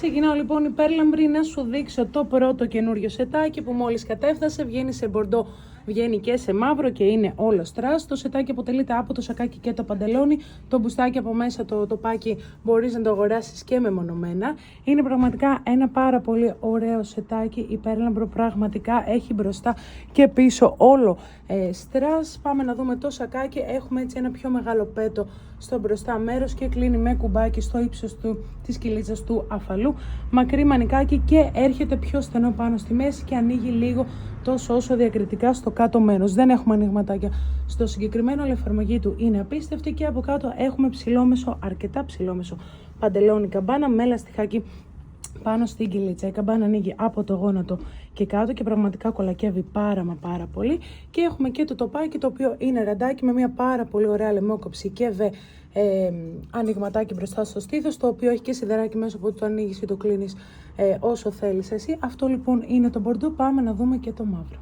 Ξεκινάω λοιπόν υπέρλαμπρη να σου δείξω το πρώτο καινούριο σετάκι που μόλις κατέφτασε. Βγαίνει σε μπορντό, βγαίνει και σε μαύρο και είναι όλο στρας. Το σετάκι αποτελείται από το σακάκι και το παντελόνι. Το μπουστάκι από μέσα, το τοπάκι, μπορείς να το αγοράσεις και μεμονωμένα. Είναι πραγματικά ένα πάρα πολύ ωραίο σετάκι υπέρλαμπρο. Πραγματικά έχει μπροστά και πίσω όλο στρας. Πάμε να δούμε το σακάκι. Έχουμε έτσι ένα πιο μεγάλο πέτο στο μπροστά μέρος και κλείνει με κουμπάκι στο ύψος της κυλίτσας του αφαλού. Μακρύ μανικάκι και έρχεται πιο στενό πάνω στη μέση και ανοίγει λίγο τόσο όσο διακριτικά στο κάτω μέρος. Δεν έχουμε ανοιγματάκια στο συγκεκριμένο, αλλά η εφαρμογή του είναι απίστευτη. Και από κάτω έχουμε ψηλόμεσο, αρκετά ψηλόμεσο παντελόνι καμπάνα με λαστιχάκι πάνω στην κυλίτσα. Η καμπάνα ανοίγει από το γόνατο και κάτω και πραγματικά κολακεύει πάρα πολύ. Και έχουμε και το τοπάκι, το οποίο είναι ραντάκι με μια πάρα πολύ ωραία λαιμόκοψη και ανοιγματάκι μπροστά στο στήθος, το οποίο έχει και σιδεράκι μέσα από το ανοίγεις και το κλείνεις όσο θέλεις εσύ. Αυτό λοιπόν είναι το μπορντό. Πάμε να δούμε και το μαύρο.